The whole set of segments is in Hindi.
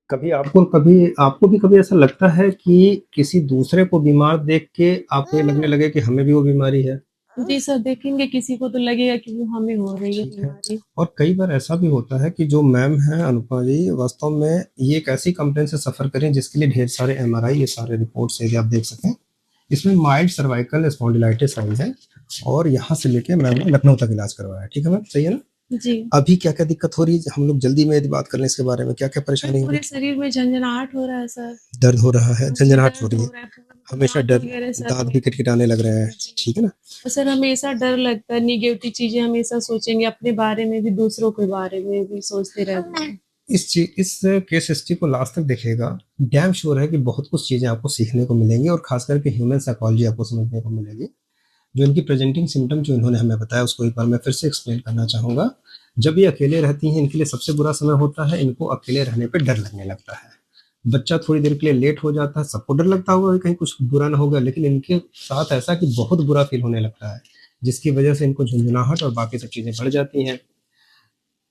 कभी आपको भी कभी ऐसा लगता है कि किसी दूसरे को बीमार देख के आपको ये लगने लगे कि हमें भी वो बीमारी है? जी सर, देखेंगे किसी को तो लगेगा कि वो हमें हो रही है ठीक है। बीमारी। और कई बार ऐसा भी होता है कि जो मैम हैं अनुपमा जी, वास्तव में ये एक ऐसी कंप्लेंट से सफ़र करें जिसके लिए ढेर सारे एमआरआई, ये सारे रिपोर्ट्स हैं कि आप देख सकें। इसमें माइल्ड सर्वाइकल स्पॉन्डिलाइटिस आई है और यहाँ से लेके मैम ने लखनऊ तक इलाज करवाया है। ठीक है मैम, सही है ना? जी। अभी क्या-क्या दिक्कत हो रही है? हम लोग जल्दी में यदि बात कर लें इसके बारे में, क्या-क्या सर, परेशानी हो रही पूरे है? शरीर में झंझनाहट हो रहा है सर। दर्द हो रहा है, जी, झंझनाहट हो दर्द रही हो है, रहा है, पूरा मतलब हमेशा दाँत डर, वगैरह सर दाँत भी में। किटकिटाने लग रहे हैं, जी। ठीक है ना? और सर हमेशा डर लगता है, नेगेटिव चीज़ें हमेशा सोचेंगे, अपने बारे में भी, दूसरों के बारे में भी सोचते रहते हैं। इस केस हिस्ट्री को लास्ट तक देखिएगा, डैम श्योर है कि बहुत कुछ चीज़ें आपको सीखने को मिलेंगी और खास करके ह्यूमन साइकोलॉजी आपको समझने को मिलेगी। जो इनकी प्रेजेंटिंग सिम्पटम जो इन्होंने हमें बताया उसको एक बार मैं फिर से एक्सप्लेन करना चाहूँगा। जब ये अकेले रहती हैं, इनके लिए सबसे बुरा समय होता है, इनको अकेले रहने पे डर लगने लगता है। बच्चा थोड़ी देर के लिए लेट हो जाता है, सबको डर लगता होगा कि कहीं कुछ बुरा ना हो गया, लेकिन इनके साथ ऐसा कि बहुत बुरा फ़ील होने लगता है, जिसकी वजह से इनको झुंझुनाहट और बाकी सब चीज़ें बढ़ जाती हैं।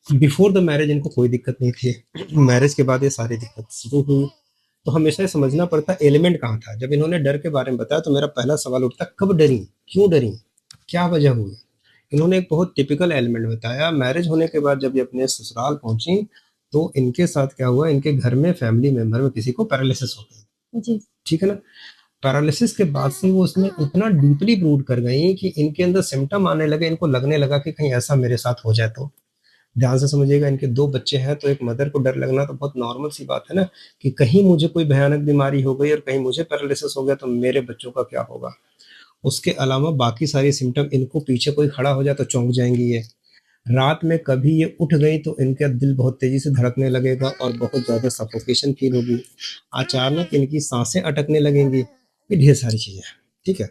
बिफोर द मैरिज इनको कोई दिक्कत नहीं थी, मैरिज के बाद ये सारी दिक्कत शुरू हुई। तो हमेशा ये समझना पड़ता है एलिमेंट कहाँ था। जब इन्होंने डर के बारे में बताया तो मेरा पहला सवाल उठता, कब डरी, क्यों डरी, क्या वजह हुई? इन्होंने एक बहुत टिपिकल एलिमेंट बताया। मैरिज होने के बाद जब ये अपने ससुराल पहुंची तो इनके साथ क्या हुआ, इनके घर में फैमिली मेंबर में किसी को पैरालिसिस हो गई। जी। ठीक है ना? पैरालिसिस के बाद से वो उसमें इतना डीपली रूट कर गई कि इनके अंदर सिम्टम आने लगे, इनको लगने लगा कि कहीं ऐसा मेरे साथ हो जाए तो। ध्यान से समझिएगा, इनके 2 बच्चे हैं, तो एक मदर को डर लगना तो बहुत नॉर्मल सी बात है ना, कि कहीं मुझे कोई भयानक बीमारी हो गई और कहीं मुझे पैरालिसिस हो गया तो मेरे बच्चों का क्या होगा? उसके अलावा बाकी सारी सिम्पटम, इनको पीछे कोई खड़ा हो जाए तो चौंक जाएँगी ये। रात में कभी ये उठ गई तो इनका दिल बहुत तेज़ी से धड़कने लगेगा और बहुत ज़्यादा सफोकेशन फ़ील होगी। अचानक इनकी साँसें अटकने लगेंगी, ये ढेर सारी चीज़ें हैं, ठीक है?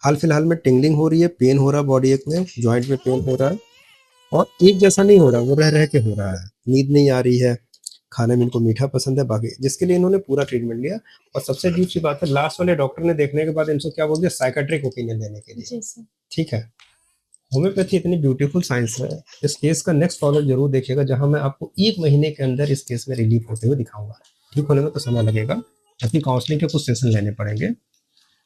हाल-फिलहाल में टिंगलिंग हो रही है, पेन हो रहा है बॉडी एक में, जॉइंट में पेन हो रहा है। और एक जैसा नहीं हो रहा, वो रह-रह के हो रहा है। नींद नहीं आ रही है, खाने में इनको मीठा पसंद है, बाकी जिसके लिए इन्होंने पूरा ट्रीटमेंट लिया। और सबसे अजीब सी बात है, लास्ट वाले डॉक्टर ने देखने के बाद इनसे क्या बोल दिया, साइकियाट्रिक ओपिनियन देने के लिए। जी सर। ठीक है? होम्योपैथी इतनी ब्यूटीफुल साइंस है। इस केस का नेक्स्ट फॉलो ज़रूर देखिएगा, जहाँ मैं आपको 1 महीने के अंदर इस केस में रिलीफ होते हुए दिखाऊँगा। ठीक होने में तो समय लगेगा, क्योंकि काउंसलिंग के कुछ सेशन लेने पड़ेंगे।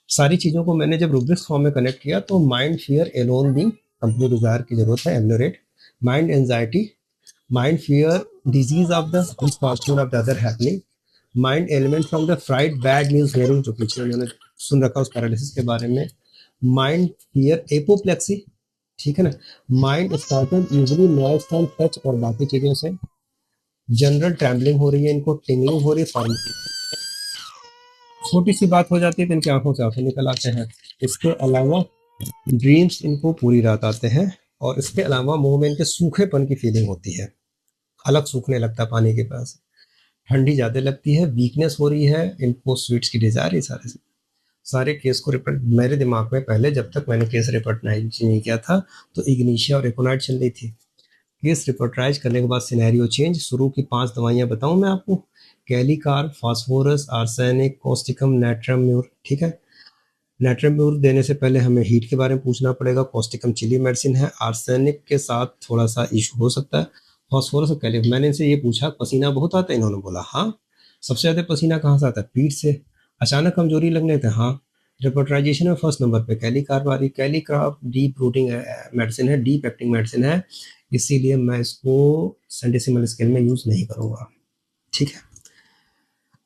सारी चीज़ों को मैंने जब रूब्रिक्स फॉर्म में कनेक्ट किया तो mind fear alone being company desire की ज़रूरत है, ameliorate, mind anxiety, mind fear, disease of the misfortune of the other happening, mind element from the fright bad news hearing, जो पीछे उन्होंने सुन रखा उस पैरालिसिस के बारे में, माइंड फियर एपोप्लेक्सी, ठीक है ना, mind started usually noise from touch और बाकी चीज़ों से, जनरल ट्रैम्बलिंग हो रही है, इनको टिंगलिंग हो रही है, छोटी सी बात हो जाती है तो इनकी आंखों से आंसू निकल आते हैं। इसके अलावा ड्रीम्स इनको पूरी रात आते हैं और इसके अलावा मुंह में इनके सूखेपन की फीलिंग होती है, अलग सूखने लगता है पानी के पास, ठंडी ज़्यादा लगती है, वीकनेस हो रही है, इनको स्वीट्स की डिज़ायर, ये सारे केस को रिपोर्ट मेरे दिमाग में पहले, जब तक मैंने केस रिपोर्टराइज नहीं किया था, तो इग्निशिया और एकोनाइट चल रही थी। केस रिपोर्टराइज करने के बाद सिनेरियो चेंज, शुरू की 5 दवाइयाँ बताऊँ मैं आपको, कैलिकार, फास्फोरस, आर्सेनिक, कॉस्टिकम, नाइट्रम्यूर, ठीक है? नाइट्रम्यूर देने से पहले हमें हीट के बारे में पूछना पड़ेगा, कॉस्टिकम चिली मेडिसिन है, आर्सेनिक के साथ थोड़ा-सा इश्यू हो सकता है, फास्फोरस और कैलिक। मैंने इनसे ये पूछा, पसीना बहुत आता है? इन्होंने बोला हाँ। सबसे ज़्यादा पसीना कहाँ से आता है? पीठ से। अचानक कमजोरी लगने लगता है? हाँ। रिपोर्टराइजेशन में फर्स्ट नंबर पे कैलिकार आ रही। कैलिकार डीप रूटिंग मेडिसिन है, डीप एक्टिंग मेडिसिन है, इसीलिए मैं इसको सेंटेसिमल स्केल में यूज़ नहीं करूँगा, ठीक है?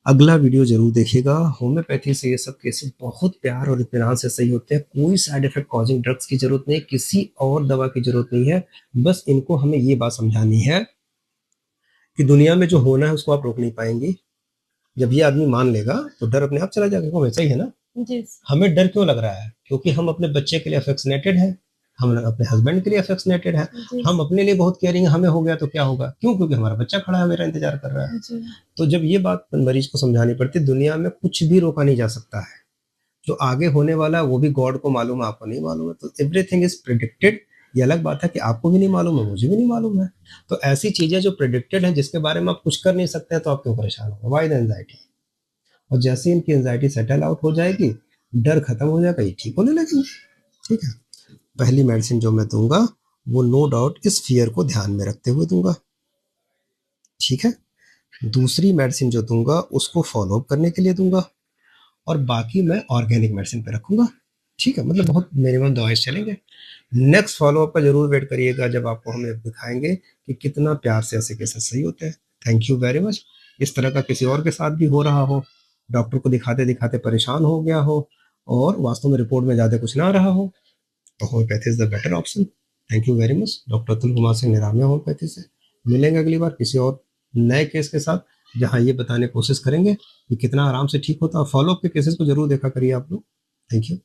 अगला वीडियो ज़रूर देखिएगा। होम्योपैथी से ये सब केसेस बहुत प्यार और इत्मीनान से सही होते हैं। कोई साइड इफ़ेक्ट कॉज़िंग ड्रग्स की ज़रूरत नहीं है, किसी और दवा की ज़रूरत नहीं है। बस इनको हमें ये बात समझानी है कि दुनिया में जो होना है उसको आप रोक नहीं पाएँगी। जब ये आदमी मान लेगा तो डर अपने आप चला जाएगा, वो वैसा ही है ना? जी सर। हमें डर क्यों लग रहा है? क्योंकि हम अपने बच्चे के लिए अफेक्शनेटेड हैं, हम अपने हस्बैंड के लिए अफेक्शनेटेड हैं, जी हम सर। अपने लिए बहुत केयरिंग हैं, हमें हो गया तो क्या होगा? क्यों? क्योंकि हमारा बच्चा खड़ा है, मेरा इंतज़ार कर रहा है। जी। तो जब ये बात मरीज को समझानी पड़ती है, दुनिया में कुछ भी रोका नहीं जा सकता है। जो आगे होने वाला है वो भी गॉड को मालूम है, आपको नहीं मालूम है। तो एवरीथिंग इज़ प्रेडिक्टेड। ये अलग बात है कि आपको भी नहीं मालूम है, मुझे भी नहीं मालूम है। तो ऐसी चीज़ें जो प्रेडिक्टेड हैं, जिसके बारे में आप कुछ कर नहीं सकते हैं, तो आप क्यों परेशान हो? Why the anxiety? और जैसे ही इनकी एंग्ज़ायटी सेटल आउट हो जाएगी, डर खत्म हो जाएगा, ये ठीक होने लगेंगे, ठीक है? पहली मेडिसिन जो मैं दूँगा, वो नो डाउट इस फ़ियर को ध्यान में रखते हुए दूँगा, ठीक है? दूसरी मेडिसिन जो दूंगा उसको फॉलो अप करने के लिए दूंगा, और बाकी मैं ऑर्गेनिक मेडिसिन पे रखूंगा। ठीक है, मतलब बहुत मिनिमम दवाई चलेंगे। नेक्स्ट फॉलोअप का जरूर वेट करिएगा, जब आपको हमें दिखाएंगे कि कितना प्यार से ऐसे केसेस सही होते हैं। Thank you very much. इस तरह का किसी और के साथ भी हो रहा हो, डॉक्टर को दिखाते दिखाते परेशान हो गया हो और वास्तव में रिपोर्ट में ज़्यादा कुछ ना रहा हो, तो homeopathy is the better option. Thank you very much. Doctor Atul Kumar Singh Niramaya homeopathy से। मिलेंगे अगली बार किसी और नए केस के साथ, जहाँ ये बताने की कोशिश करेंगे कि कितना आराम से ठीक होता है। फॉलोअप के केसेस को जरूर देखा करिए आप लोग। Thank you.